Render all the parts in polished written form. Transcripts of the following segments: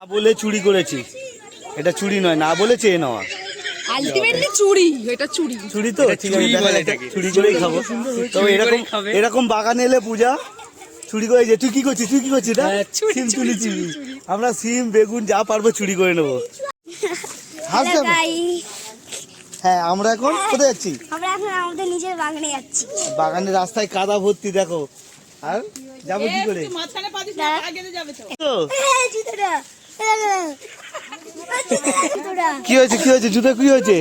না বলে চুরি করেছি, এটা চুরি নয়, না বলে চেয়ে নেওয়া। আলটিমেটলি চুরি, এটা চুরি। চুরি তো ঠিক আছে, চুরি করেই খাবো। তো এরকম বাগানে এলে পূজা চুরি করে যে তুই কি করছিস, তুই কি করছিস না? সিম তুলেছি আমরা, সিম বেগুন যা পারবো চুরি করে নেবো। হ্যাঁ, আমরা এখন কোথায় যাচ্ছি? আমরা এখন আমাদের নিজের বাগানে যাচ্ছি। বাগানের রাস্তায় কাদা ভর্তি দেখো, আর যাবো কি করে? কি হয়েছে, কি হয়েছে, জুতো কি হয়েছে?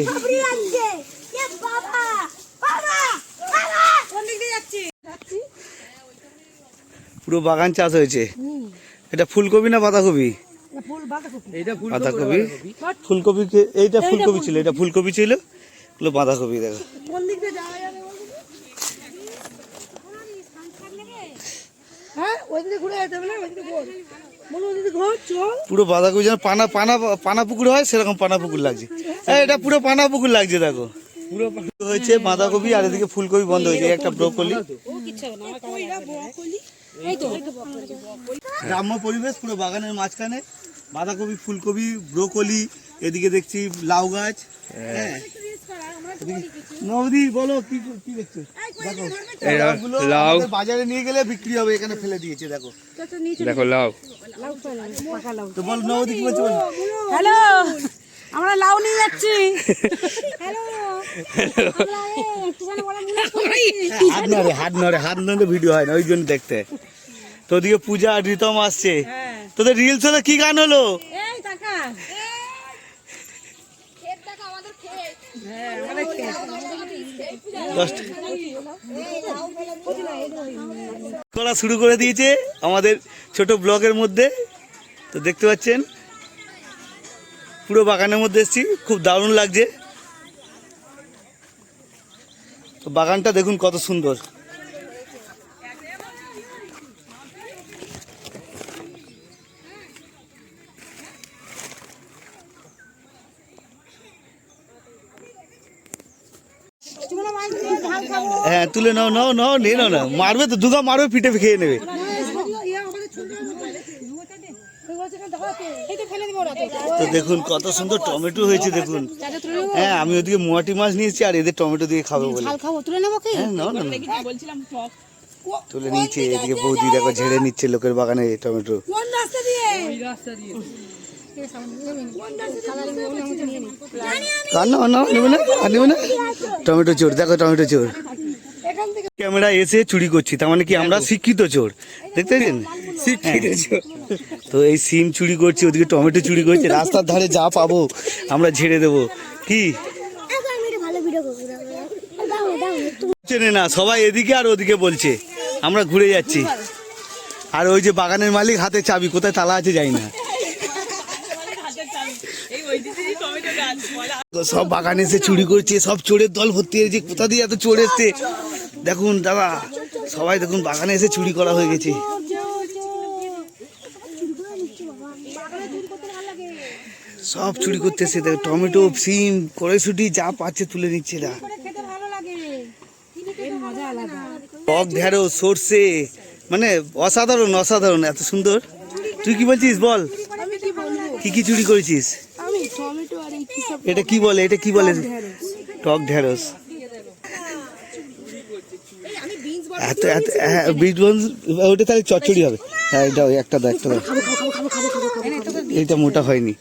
পুরো বাগান চাষ হয়েছে। এটা ফুলকপি না বাঁধাকপি? বাঁধাকপি। ফুলকপি, এইটা ফুলকপি ছিল, এটা ফুলকপি ছিল, এগুলো বাঁধাকপি। দেখো পুরো বাঁধাকপি যেন পানা পানা পানা পুকুর হয় সেরকম পানা পুকুর লাগছে। এটা পুরো পানা পুকুর লাগছে। দেখো পুরো হয়েছে বাঁধাকপি, আর এদিকে ফুলকপি বন্ধ হয়েছে। একটা ব্রোকলি, গ্রাম্য পরিবেশ পুরো বাগানের মাঝখানে। বাঁধাকপি, ফুলকপি, ব্রোকলি, এদিকে দেখছি লাউ গাছ। নবদি বলো কি কি দেখছো? দেখো লাউ বাজারে নিয়ে গেলে বিক্রি হবে, এখানে ফেলে দিয়েছে। দেখো দেখো লাউ। তো বল নবদি কি বলছো? হ্যালো, আমরা লাউ নিয়ে যাচ্ছি। হাত নড়ে ভিডিও হয় না, ওই জন্য দেখতে। তো ওদিকে পূজা আর রিতম আসছে। তোদের রিলস হলে কি গান হলো? করা শুরু করে দিয়েছে আমাদের ছোট ব্লগের মধ্যে। তো দেখতে পাচ্ছেন পুরো বাগানের মধ্যে এসেছি, খুব দারুণ লাগছে। তো বাগানটা দেখুন কত সুন্দর। হ্যাঁ, তুলে নাও নাও নাও, নিয়ে নাও না, মারবে তো, দুগা মারবে, পিঠে খেয়ে নেবে। তো দেখুন কত সুন্দর টমেটো হয়েছে দেখুন। হ্যাঁ, আমি ওদিকে মোয়াটি মাছ নিয়েছি, আর এদের টমেটো দিয়ে খাবো বলে। হ্যাঁ, নাও না, তুলে নিয়েছে। এদিকে বৌদি দেখো ঝেড়ে নিচ্ছে লোকের বাগানে টমেটো। টমেটো চোর, দেখো টমেটো চোর। ক্যামেরা এসে চুরি করছি, তার মানে কি আমরা শিক্ষিত চোর, দেখতে পেয়েছেন? তো এই সিম চুরি করছি, ওদিকে টমেটো চুরি করছি, রাস্তার ধারে যা পাবো আমরা ঝেড়ে দেবো। কি চেনে না সবাই, এদিকে আর ওদিকে বলছে, আমরা ঘুরে যাচ্ছি। আর ওই যে বাগানের মালিক হাতে চাবি, কোথায় তালা আছে যাই না। সব বাগানে এসে চুরি করছে, সব চোরের দল ভর্তি হয়েছে। কোথা দিয়ে এত চোর এসছে দেখুন দাদা, সবাই দেখুন বাগানে এসে চুরি করা হয়ে গেছে। সব চুরি করতেছে, দেখো টমেটো, সিম, কড়াইশুঁটি যা পাচ্ছে তুলে নিচ্ছে। টক ঢেঁড়স, সর্ষে, মানে অসাধারণ অসাধারণ, এত সুন্দর। তুই কি বলছিস বল, কি কি চুরি করেছিস? এটা কি বলে, এটা কি বলে? টক ঢেঁড়স। এত এত বিট, ওটা তাহলে চচ্চড়ি হবে। হ্যাঁ, এটা একটা দাও, একটা দাও। এইটা মোটা হয়নি।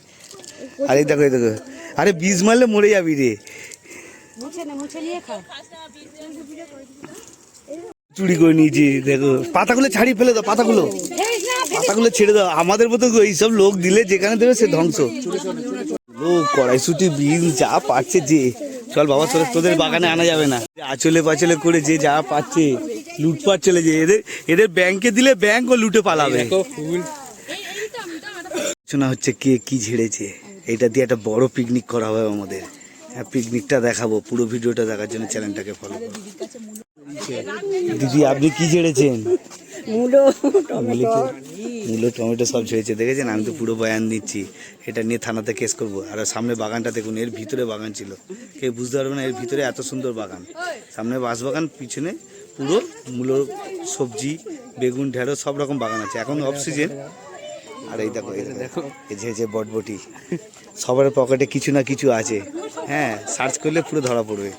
আরে দেখো, এই দেখো, আরে বীজ মারলে মরে যাবি রে। চুরি করে নিয়েছি, দেখো পাতাগুলো ছাড়িয়ে ফেলে দাও, পাতাগুলো ছেড়ে দাও। আমাদের মতো এইসব লোক দিলে যেখানে দেবে সে ধ্বংস। লোক কড়াইশুঁটি, বিন যা পাচ্ছে যে, চল বাবা তোদের বাগানে আনা যাবে না। আচলে পাচলে করে যে যা পাচ্ছে লুটপাট চলে যায়। এদের ব্যাংকে দিলে ব্যাংক ও লুটে পালাবে। শোনা হচ্ছে কে কি ঝেড়েছে, এটা দিয়ে একটা বড় পিকনিক করা হবে আমাদের। হ্যাঁ, পিকনিকটা দেখাবো। পুরো ভিডিওটা দেখার জন্য চ্যানেলটাকে ফলো করুন। দিদি আপনি কি ঝেড়েছেন? মূলো, টমেটো সব ঝেড়েছে, দেখেছেন? আমি তো পুরো বয়ান দিচ্ছি, এটা নিয়ে থানাতে কেস করবো। আর সামনে বাগানটা দেখুন, এর ভিতরে বাগান ছিল, কেউ বুঝতে পারবে না এর ভিতরে এত সুন্দর বাগান। সামনে বাঁশ বাগান, পিছনে পুরো মূলো, সবজি, বেগুন, ঢেঁড়স সব রকম বাগান আছে। এখন অফ সিজন, আর এই দেখো এই যে বটবটি, সবার পকেটে কিছু না কিছু আছে। হ্যাঁ, সার্চ করলে পুরো ধরা পড়বে।